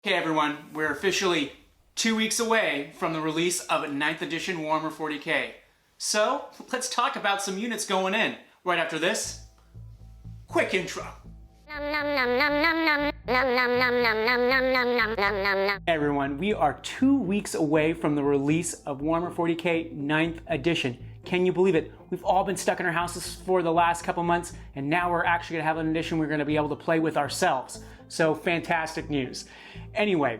Okay everyone, we're officially 2 weeks away from the release of 9th edition Warhammer 40k. So, let's talk about some units going in. Right after this, quick intro. Hey everyone, we are 2 weeks away from the release of Warhammer 40k 9th edition. Can you believe it? We've all been stuck in our houses for the last couple months, and now we're actually going to have an edition we're going to be able to play with ourselves. So fantastic news. Anyway,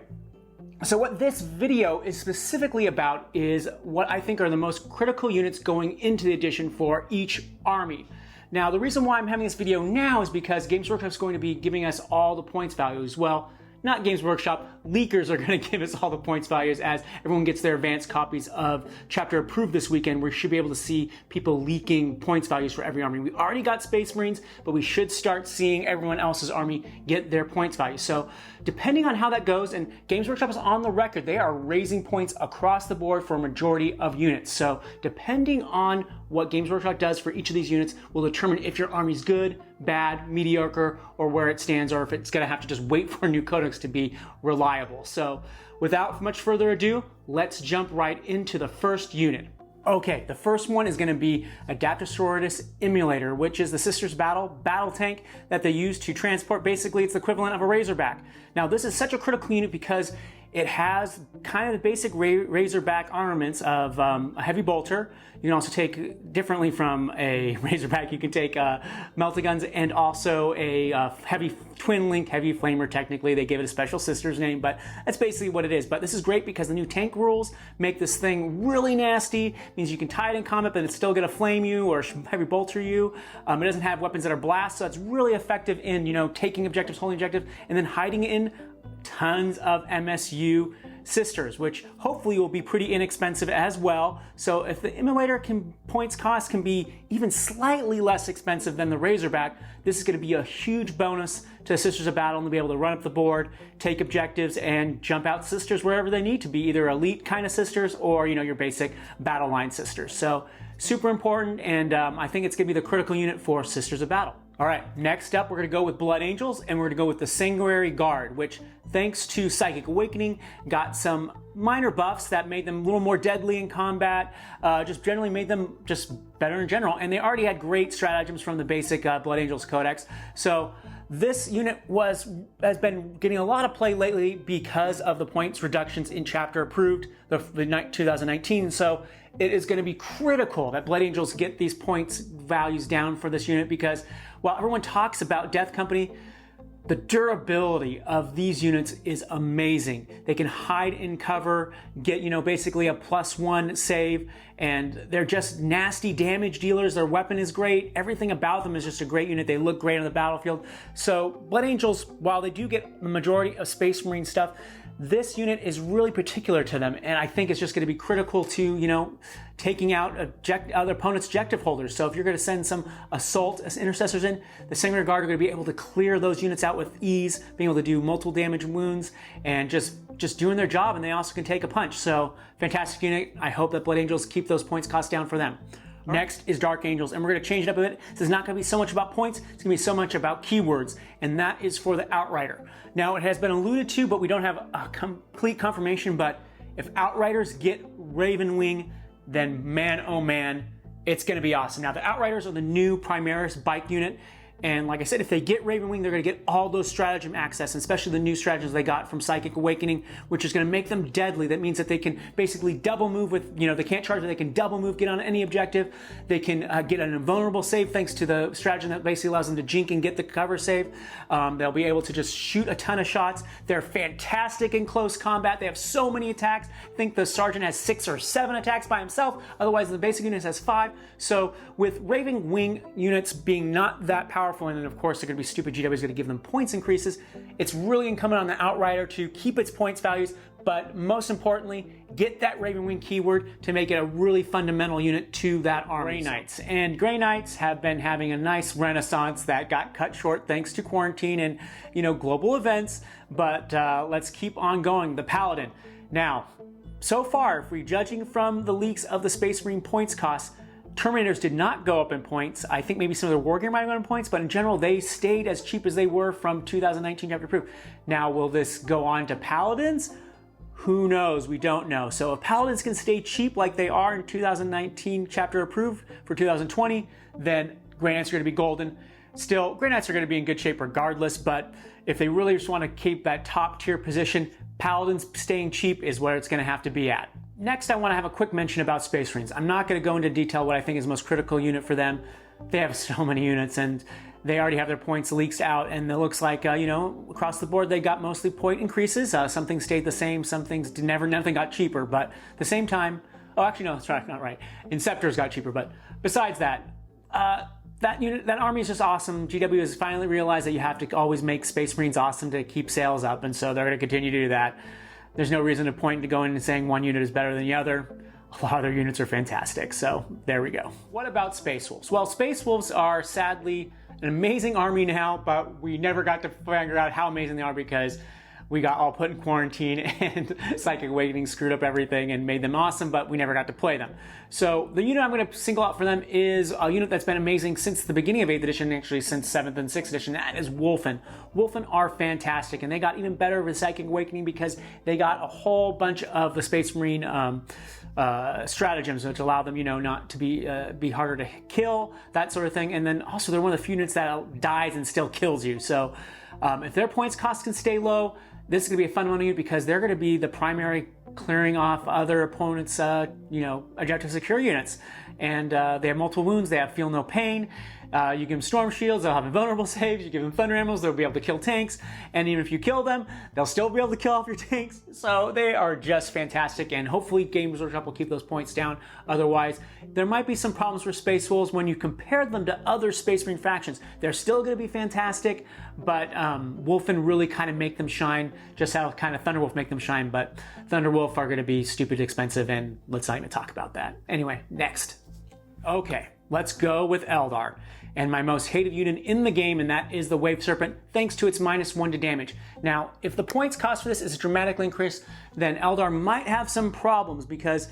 so what this video is specifically about is what I think are the most critical units going into the edition for each army. Now, the reason why I'm having this video now is because Games Workshop is going to be giving us all the points values. Well, not Games Workshop, leakers are going to give us all the points values as everyone gets their advanced copies of Chapter Approved this weekend. We should be able to see people leaking points values for every army. We already got Space Marines, but we should start seeing everyone else's army get their points value. So depending on how that goes, and Games Workshop is on the record, they are raising points across the board for a majority of units. So depending on what Games Workshop does for each of these units will determine if your army's good, bad, mediocre, or where it stands, or if it's going to have to just wait for a new codex to be reliable. So without much further ado, let's jump right into the first unit. Okay, the first one is going to be Adeptus Sororitas Immolator, which is the Sisters battle tank that they use to transport. Basically, it's the equivalent of a Razorback. Now, this is such a critical unit because it has kind of the basic Razorback armaments of a heavy bolter. You can also take, differently from a Razorback, you can take melta guns and also a heavy twin link heavy flamer. Technically, they give it a special sister's name, but that's basically what it is. But this is great because the new tank rules make this thing really nasty. It means you can tie it in combat, but it's still going to flame you or heavy bolter you. It doesn't have weapons that are blast, so it's really effective in, you know, taking objectives, holding objectives, and then hiding in tons of MSU sisters, which hopefully will be pretty inexpensive as well. So if the Immolator points cost can be even slightly less expensive than the Razorback, this is going to be a huge bonus to Sisters of Battle and to be able to run up the board, take objectives, and jump out sisters wherever they need to be, either elite kind of sisters or, you know, your basic battle line sisters. So super important, and I think it's going to be the critical unit for Sisters of Battle. All right, next up, we're going to go with Blood Angels, and we're going to go with the Sanguinary Guard, which, thanks to Psychic Awakening, got some minor buffs that made them a little more deadly in combat, just generally made them just better in general, and they already had great stratagems from the basic Blood Angels Codex. So this unit has been getting a lot of play lately because of the points reductions in Chapter Approved, the 2019, so it is going to be critical that Blood Angels get these points values down for this unit, because while everyone talks about Death Company, the durability of these units is amazing. They can hide in cover, get, you know, basically a +1 save, and they're just nasty damage dealers. Their weapon is great. Everything about them is just a great unit. They look great on the battlefield. So Blood Angels, while they do get the majority of Space Marine stuff, this unit is really particular to them, and I think it's just going to be critical to, you know, taking out other opponents' objective holders. So if you're going to send some assault as intercessors in, the Sanguinary Guard are going to be able to clear those units out with ease, being able to do multiple damage wounds, and just doing their job, and they also can take a punch. So fantastic unit. I hope that Blood Angels keep those points cost down for them. Next is Dark Angels, and we're going to change it up a bit. This is not going to be so much about points, it's going to be so much about keywords, and that is for the Outrider. Now, it has been alluded to, but we don't have a complete confirmation, but if Outriders get Raven Wing, then man, oh man, it's going to be awesome. Now, the Outriders are the new Primaris bike unit, and like I said, if they get Raven Wing, they're going to get all those stratagem access, and especially the new stratagems they got from Psychic Awakening, which is going to make them deadly. That means that they can basically double move with, you know, they can't charge, but they can double move, get on any objective. They can get an invulnerable save thanks to the stratagem that basically allows them to jink and get the cover save. They'll be able to just shoot a ton of shots. They're fantastic in close combat. They have so many attacks. I think the Sergeant has 6 or 7 attacks by himself. Otherwise, the basic unit has 5. So with Raven Wing units being not that powerful, and then of course they're going to be stupid, GW is going to give them points increases, it's really incumbent on the Outrider to keep its points values, but most importantly, get that Raven Wing keyword to make it a really fundamental unit to that army. Grey Knights. And Grey Knights have been having a nice renaissance that got cut short thanks to quarantine and, you know, global events, but let's keep on going. The Paladin. Now, so far, if we're judging from the leaks of the Space Marine points costs, Terminators did not go up in points. I think maybe some of their war gear might have gone in points, but in general, they stayed as cheap as they were from 2019 chapter approved. Now, will this go on to Paladins? Who knows? We don't know. So if Paladins can stay cheap like they are in 2019 chapter approved for 2020, then Grey Knights are going to be golden. Still, Grey Knights are going to be in good shape regardless, but if they really just want to keep that top tier position, Paladins staying cheap is where it's going to have to be at. Next, I want to have a quick mention about Space Marines. I'm not going to go into detail what I think is the most critical unit for them. They have so many units and they already have their points leaked out, and it looks like, across the board, they got mostly point increases. Some things stayed the same, some things nothing got cheaper, but at the same time, oh, actually, no, that's right, not right. Inceptors got cheaper, but besides that, that army is just awesome. GW has finally realized that you have to always make Space Marines awesome to keep sales up, and so they're going to continue to do that. There's no reason to point to going and saying one unit is better than the other. A lot of their units are fantastic, so there we go. What about Space Wolves? Well, Space Wolves are sadly an amazing army now, but we never got to figure out how amazing they are because we got all put in quarantine and Psychic Awakening screwed up everything and made them awesome, but we never got to play them. So the unit I'm going to single out for them is a unit that's been amazing since the beginning of 8th edition, actually since 7th and 6th edition. That is Wulfen. Wulfen are fantastic, and they got even better with Psychic Awakening because they got a whole bunch of the Space Marine stratagems, which allow them, not to be harder to kill, that sort of thing. And then also they're one of the few units that dies and still kills you. So if their points cost can stay low, this is going to be a fun one unit because they're going to be the primary clearing off other opponents' objective secure units. And they have multiple wounds, they have feel no pain. You give them storm shields, they'll have invulnerable saves. You give them thunder animals, they'll be able to kill tanks. And even if you kill them, they'll still be able to kill off your tanks. So they are just fantastic, and hopefully Games Workshop will keep those points down. Otherwise, there might be some problems for Space Wolves when you compare them to other Space Marine factions. They're still going to be fantastic, but Wulfen really kind of make them shine, just how kind of Thunderwolf make them shine. But Thunderwolf are going to be stupid expensive, and let's not even talk about that. Anyway, next. Okay, let's go with Eldar. And my most hated unit in the game, and that is the Wave Serpent, thanks to its -1 to damage. Now, if the points cost for this is dramatically increased, then Eldar might have some problems because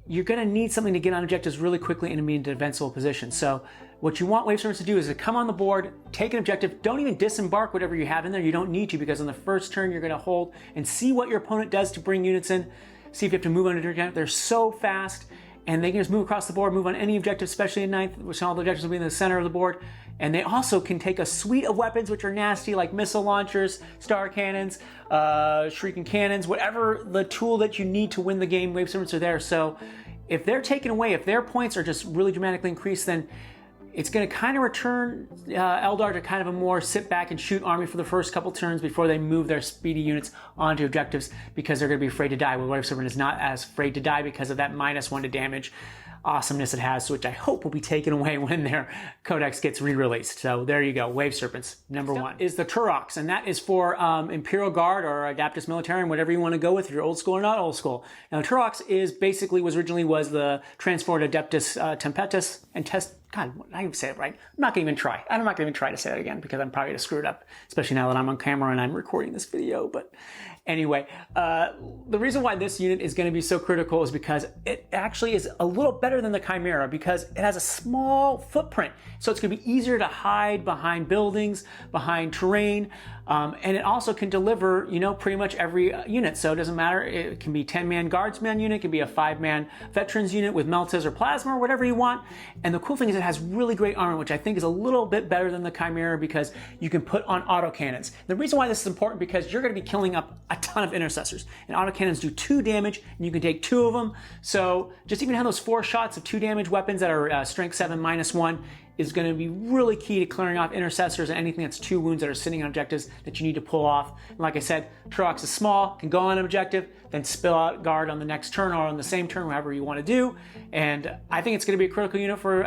you're going to need something to get on objectives really quickly and be in a defensible position. So what you want Wave Serpents to do is to come on the board, take an objective, don't even disembark whatever you have in there. You don't need to, because on the first turn you're going to hold and see what your opponent does to bring units in, see if you have to move on a different objective. They're so fast, and they can just move across the board, move on any objective, especially in 9th, which all the objectives will be in the center of the board. And they also can take a suite of weapons which are nasty, like missile launchers, star cannons, shrieking cannons, whatever the tool that you need to win the game, Wave Serpents are there. So if they're taken away, if their points are just really dramatically increased, then it's going to kind of return Eldar to kind of a more sit back and shoot army for the first couple turns before they move their speedy units onto objectives, because they're going to be afraid to die. Well, Wave Serpent is not as afraid to die because of that -1 to damage awesomeness it has, which I hope will be taken away when their codex gets re-released. So there you go, Wave Serpents, number 1. Is the Taurox, and that is for Imperial Guard or Adeptus Militarum, whatever you want to go with, if you're old school or not old school. Now, Taurox originally was the transport Adeptus Tempetus and God, I can say it right. I'm not going to even try. I'm not going to even try to say that again because I'm probably going to screw it up, especially now that I'm on camera and I'm recording this video. But anyway, the reason why this unit is going to be so critical is because it actually is a little better than the Chimera because it has a small footprint. So it's going to be easier to hide behind buildings, behind terrain, and it also can deliver, pretty much every unit. So it doesn't matter. It can be 10-man guardsman unit, it can be a 5-man veterans unit with meltas or plasma or whatever you want. And the cool thing is it has really great armor, which I think is a little bit better than the Chimera because you can put on autocannons. The reason why this is important because you're going to be killing up a ton of intercessors, and autocannons do 2 damage, and you can take 2 of them. So just even have those 4 shots of 2 damage weapons that are strength 7 -1 is going to be really key to clearing off intercessors and anything that's 2 wounds that are sitting on objectives that you need to pull off. And like I said, Taurox is small, can go on an objective, then spill out guard on the next turn or on the same turn, whatever you want to do. And I think it's going to be a critical unit for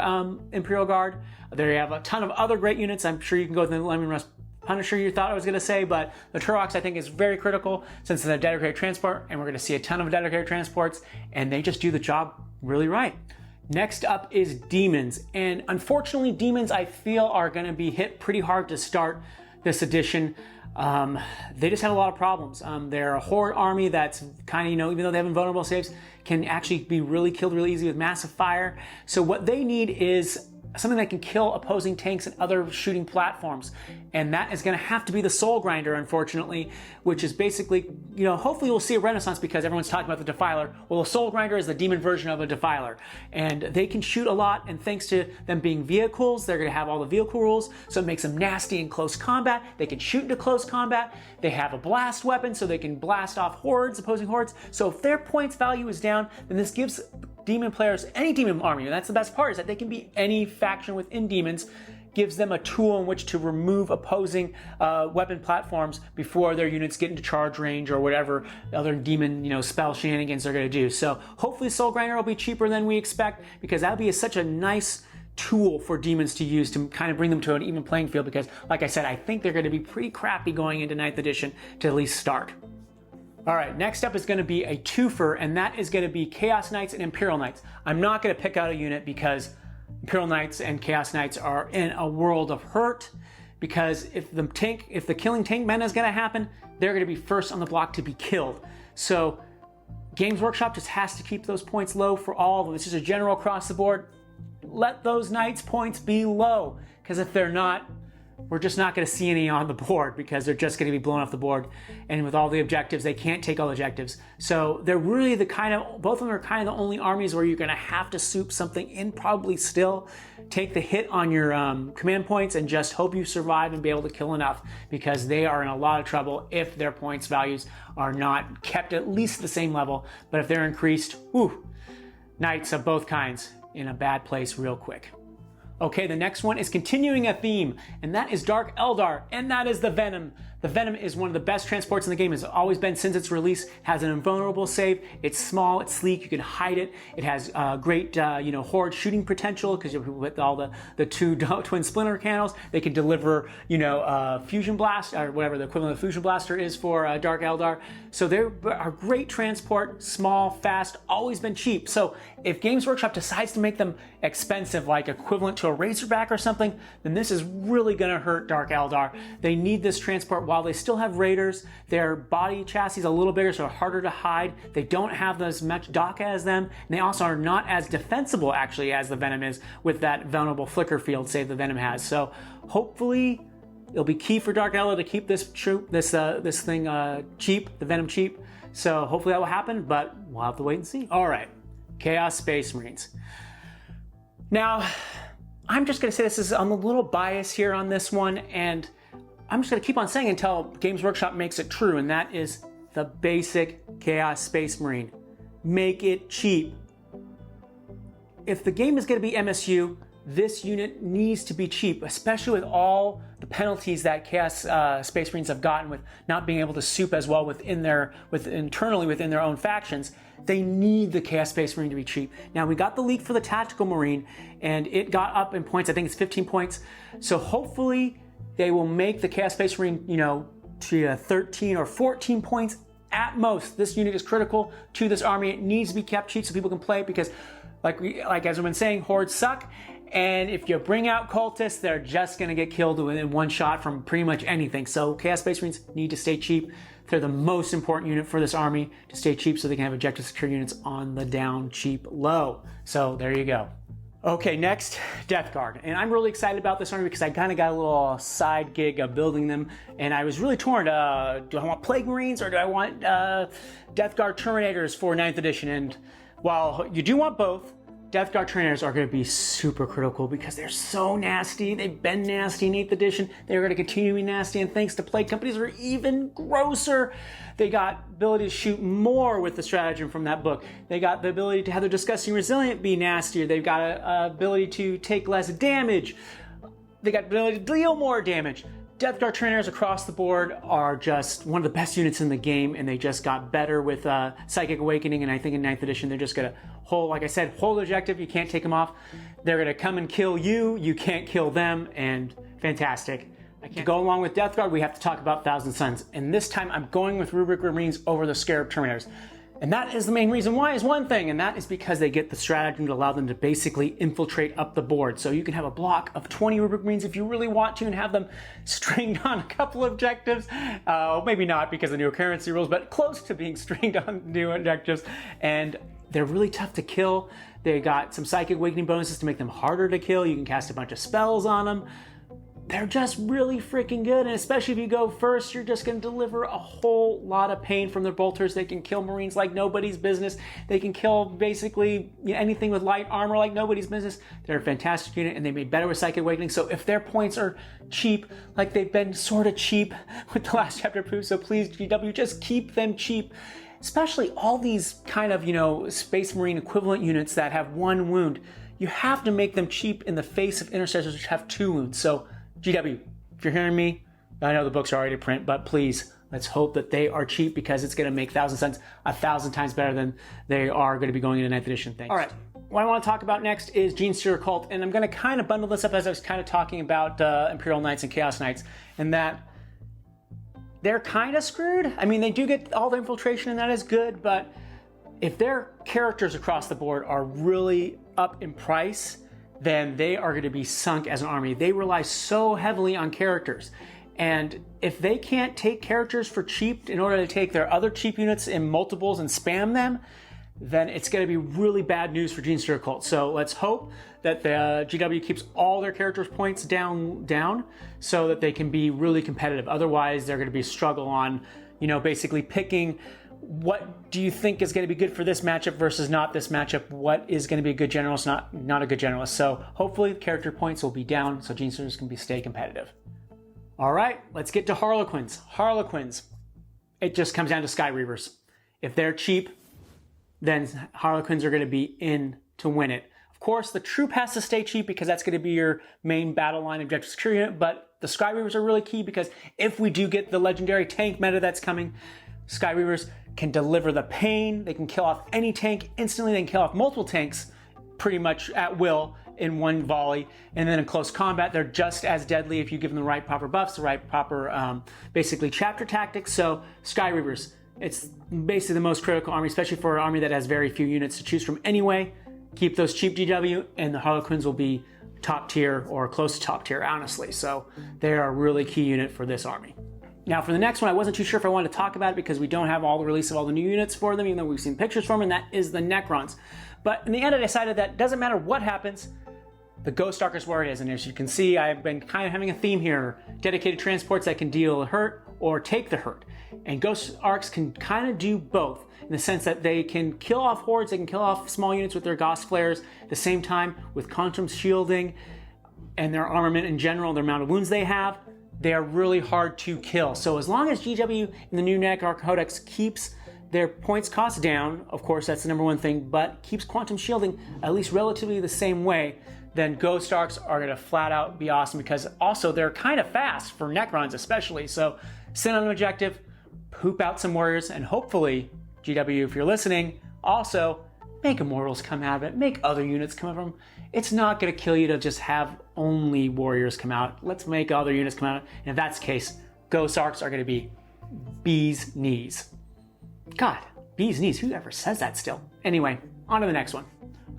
Imperial Guard. There you have a ton of other great units. I'm sure you can go with the Lemon Rust Punisher you thought I was going to say, but the Taurox I think is very critical since it's a dedicated transport, and we're going to see a ton of dedicated transports, and they just do the job really right. Next up is Demons, and unfortunately Demons I feel are going to be hit pretty hard to start this edition. they just have a lot of problems. They're a horde army that's kind of, even though they have invulnerable saves, can actually be really killed really easy with massive fire. So what they need is something that can kill opposing tanks and other shooting platforms. And that is going to have to be the Soul Grinder, unfortunately, which is basically, hopefully we'll see a renaissance because everyone's talking about the Defiler. Well, the Soul Grinder is the demon version of a Defiler. And they can shoot a lot, and thanks to them being vehicles, they're going to have all the vehicle rules, so it makes them nasty in close combat. They can shoot into close combat. They have a blast weapon, so they can blast off hordes, opposing hordes. So if their points value is down, then this gives demon players, any demon army, and that's the best part, is that they can be any faction within demons, gives them a tool in which to remove opposing weapon platforms before their units get into charge range or whatever other demon spell shenanigans they're going to do. So hopefully Soul Grinder will be cheaper than we expect, because that'll be such a nice tool for demons to use to kind of bring them to an even playing field, because like I said, I think they're going to be pretty crappy going into 9th edition to at least start. All right, next up is going to be a twofer, and that is going to be Chaos Knights and Imperial Knights. I'm not going to pick out a unit because Imperial Knights and Chaos Knights are in a world of hurt, because if the killing tank meta is going to happen, they're going to be first on the block to be killed. So Games Workshop just has to keep those points low for all of them. It's just a general across the board. Let those Knights points be low, because if they're not, we're just not going to see any on the board, because they're just going to be blown off the board. And with all the objectives, they can't take all the objectives. So they're really both of them are kind of the only armies where you're going to have to soup something in, probably still. Take the hit on your command points and just hope you survive and be able to kill enough, because they are in a lot of trouble if their points values are not kept at least the same level. But if they're increased, Knights of both kinds in a bad place real quick. Okay, the next one is continuing a theme, and that is Dark Eldar, and that is the Venom. The Venom is one of the best transports in the game. It's always been since its release. Has an invulnerable save. It's small, it's sleek, you can hide it. It has great, horde shooting potential, because with all the two twin splinter cannons, they can deliver, fusion blast, or whatever the equivalent of fusion blaster is for Dark Eldar. So they're a great transport, small, fast, always been cheap. So if Games Workshop decides to make them expensive, like equivalent to a Razorback or something, then this is really going to hurt Dark Eldar. They need this transport. While they still have Raiders, their body chassis is a little bigger, so harder to hide. They don't have as much dock as them, and they also are not as defensible actually as the Venom is, with that vulnerable flicker field save the Venom has. So hopefully it'll be key for Dark Eldar to keep this thing cheap, the Venom cheap. So hopefully that will happen, but we'll have to wait and see. All right, Chaos Space Marines. Now, I'm just going to say I'm a little biased here on this one, and I'm just going to keep on saying until Games Workshop makes it true, and that is the basic Chaos Space Marine. Make it cheap. If the game is going to be MSU, this unit needs to be cheap, especially with all the penalties that Chaos Space Marines have gotten with not being able to soup as well internally within their own factions. They need the Chaos Space Marine to be cheap. Now, we got the leak for the Tactical Marine, and it got up in points. I think it's 15 points. So hopefully they will make the Chaos Space Marine, to 13 or 14 points at most. This unit is critical to this army. It needs to be kept cheap so people can play it, because like as I've been saying, hordes suck. And if you bring out cultists, they're just going to get killed within one shot from pretty much anything. So Chaos Space Marines need to stay cheap. They're the most important unit for this army to stay cheap, so they can have objective secure units on the down, cheap, low. So there you go. Okay, next, Death Guard. And I'm really excited about this army because I kind of got a little side gig of building them, and I was really torn. Do I want Plague Marines or do I want Death Guard Terminators for 9th edition? And while you do want both, Death Guard Terminators are going to be super critical because they're so nasty. They've been nasty in 8th edition. They're going to continue to be nasty, and thanks to Plague Companies, are even grosser. They got ability to shoot more with the stratagem from that book. They got the ability to have their Disgusting Resilient be nastier. They've got a ability to take less damage. They got the ability to deal more damage. Death Guard Terminators across the board are just one of the best units in the game, and they just got better with Psychic Awakening, and I think in 9th edition they're just going to hold, like I said, hold the objective. You can't take them off. They're going to come and kill you. You can't kill them, and fantastic. To go along with Death Guard, we have to talk about Thousand Suns, and this time I'm going with Rubric Marines over the Scarab Terminators. And that is the main reason why is one thing, and that is because they get the stratagem to allow them to basically infiltrate up the board. So you can have a block of 20 Rubric Marines if you really want to and have them stringed on a couple of objectives. Maybe not because of new currency rules, but close to being stringed on new objectives. And they're really tough to kill. They got some Psychic Awakening bonuses to make them harder to kill. You can cast a bunch of spells on them. They're just really freaking good, and especially if you go first, you're just going to deliver a whole lot of pain from their bolters. They can kill Marines like nobody's business. They can kill basically anything with light armor like nobody's business. They're a fantastic unit, and they made better with Psychic Awakening. So if their points are cheap, like they've been sort of cheap with the last chapter proof, so please, GW, just keep them cheap. Especially all these kind of, Space Marine equivalent units that have 1 wound. You have to make them cheap in the face of Intercessors which have 2 wounds. So GW, if you're hearing me, I know the books are already print, but please, let's hope that they are cheap because it's going to make 1,000 cents 1,000 times better than they are going to be going into 9th edition things. All right, what I want to talk about next is Genestealer Cult, and I'm going to kind of bundle this up as I was kind of talking about Imperial Knights and Chaos Knights, and that they're kind of screwed. I mean, they do get all the infiltration, and that is good, but if their characters across the board are really up in price, then they are going to be sunk as an army. They rely so heavily on characters. And if they can't take characters for cheap in order to take their other cheap units in multiples and spam them, then it's going to be really bad news for Genestealer Cult. So let's hope that the GW keeps all their characters' points down so that they can be really competitive. Otherwise, they're going to be a struggle on, basically picking what do you think is going to be good for this matchup versus not this matchup? What is going to be a good generalist, not a good generalist? So hopefully the character points will be down so Genestealers can stay competitive. All right, let's get to Harlequins. Harlequins, it just comes down to Skyweavers. If they're cheap, then Harlequins are going to be in to win it. Of course, the troop has to stay cheap because that's going to be your main battle line objective security unit, but the Skyweavers are really key because if we do get the legendary tank meta that's coming, Skyweavers can deliver the pain. They can kill off any tank instantly. They can kill off multiple tanks pretty much at will in one volley. And then in close combat, they're just as deadly if you give them the right proper buffs, the right proper, basically chapter tactics. So Skyweavers, it's basically the most critical army, especially for an army that has very few units to choose from anyway. Keep those cheap GW, and the Harlequins will be top tier or close to top tier, honestly. So they are a really key unit for this army. Now for the next one, I wasn't too sure if I wanted to talk about it because we don't have all the release of all the new units for them, even though we've seen pictures from them, and that is the Necrons. But in the end, I decided that doesn't matter what happens, the Ghost Arc is where it is. And as you can see, I've been kind of having a theme here. Dedicated transports that can deal hurt or take the hurt. And Ghost Arcs can kind of do both in the sense that they can kill off hordes, they can kill off small units with their Gauss flares, at the same time with quantum shielding and their armament in general, their amount of wounds they have, they are really hard to kill. So as long as GW in the new Necron codex keeps their points cost down, of course that's the number one thing, but keeps quantum shielding at least relatively the same way, then Ghost Arcs are going to flat out be awesome because also they're kind of fast for Necrons especially. So send on an objective, poop out some warriors, and hopefully, GW, if you're listening, also make Immortals come out of it, make other units come out of them. It's not going to kill you to just have only warriors come out. Let's make other units come out. And if that's the case, Ghost Arcs are going to be bee's knees. God, bee's knees, who ever says that still? Anyway, on to the next one.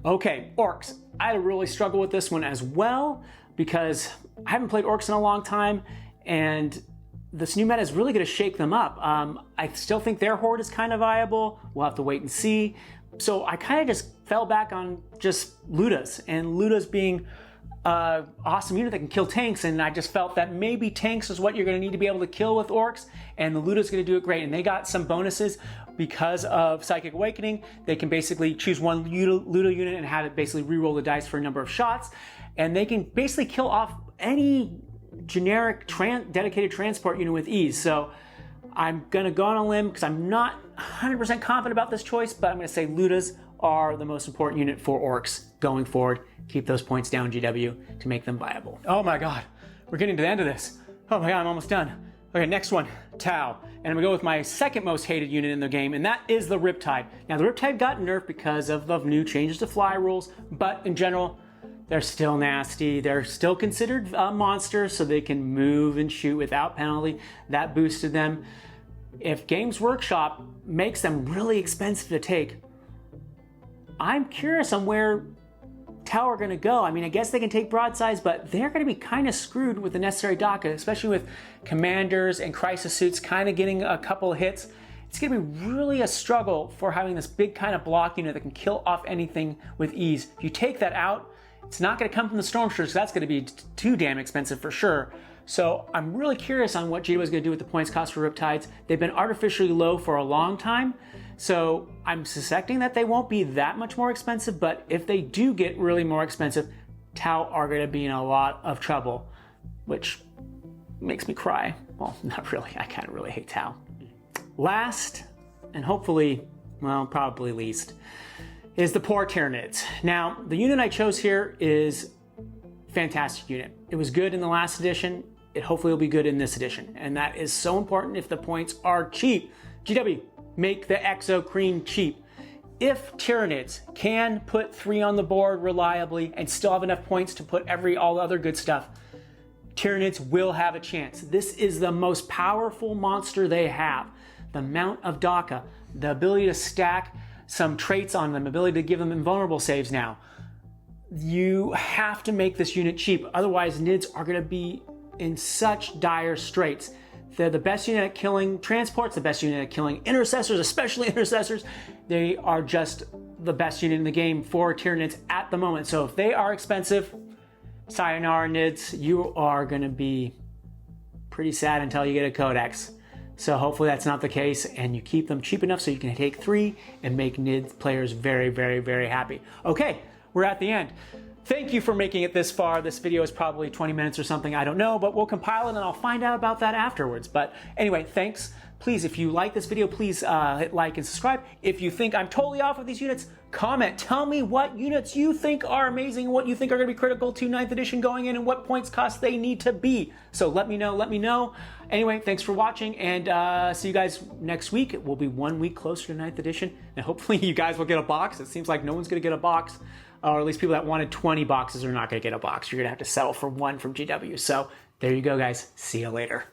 Okay, Orcs. I really struggle with this one as well because I haven't played Orcs in a long time, and this new meta is really going to shake them up. I still think their horde is kind of viable. We'll have to wait and see. So I kind of just fell back on just Ludas, and Ludas being an awesome unit that can kill tanks, and I just felt that maybe tanks is what you're going to need to be able to kill with Orcs, and the Luda's going to do it great. And they got some bonuses because of Psychic Awakening. They can basically choose one Luda unit and have it basically re-roll the dice for a number of shots, and they can basically kill off any generic dedicated transport unit with ease. So I'm going to go on a limb because I'm not 100% confident about this choice, but I'm going to say Ludas are the most important unit for Orcs going forward. Keep those points down, GW, to make them viable. Oh my God, we're getting to the end of this. Oh my God, I'm almost done. Okay, next one, Tau. And I'm gonna go with my second most hated unit in the game, and that is the Riptide. Now the Riptide got nerfed because of the new changes to fly rules, but in general, they're still nasty. They're still considered monsters, so they can move and shoot without penalty. That boosted them. if Games Workshop makes them really expensive to take, I'm curious on where Tau are going to go. I mean, I guess they can take broadsides, but they're going to be kind of screwed with the necessary DACA, especially with commanders and crisis suits kind of getting a couple of hits. It's going to be really a struggle for having this big kind of block unit that can kill off anything with ease. If you take that out, it's not going to come from the Stormtroopers, because that's going to be too damn expensive for sure. So I'm really curious on what GW is going to do with the points cost for Riptides. They've been artificially low for a long time, so I'm suspecting that they won't be that much more expensive, but if they do get really more expensive, Tau are going to be in a lot of trouble, which makes me cry. Well, not really. I kind of really hate Tau. Last, and hopefully, well, probably least, is the poor Tyranids. Now, the unit I chose here is a fantastic unit. It was good in the last edition. It hopefully will be good in this edition. And that is so important if the points are cheap. GW, make the Exo Cream cheap. If Tyranids can put 3 on the board reliably and still have enough points to put all the other good stuff, Tyranids will have a chance. This is the most powerful monster they have. The amount of DACA, the ability to stack some traits on them, ability to give them invulnerable saves now. You have to make this unit cheap, otherwise Nids are going to be in such dire straits. They're the best unit at killing transports, the best unit at killing intercessors, especially intercessors. They are just the best unit in the game for Tyranids at the moment. So if they are expensive, sayonara Nids, you are going to be pretty sad until you get a codex. So hopefully that's not the case, and you keep them cheap enough so you can take 3 and make Nid players very, very, very happy. Okay, we're at the end. Thank you for making it this far. This video is probably 20 minutes or something, I don't know, but we'll compile it and I'll find out about that afterwards. But anyway, thanks. Please, if you like this video, please hit like and subscribe. If you think I'm totally off with these units, comment. Tell me what units you think are amazing, what you think are going to be critical to 9th edition going in, and what points cost they need to be. So let me know, let me know. Anyway, thanks for watching, and see you guys next week. It will be 1 week closer to 9th edition, and hopefully you guys will get a box. It seems like no one's going to get a box, or at least people that wanted 20 boxes are not going to get a box. You're going to have to settle for 1 from GW. So there you go, guys. See you later.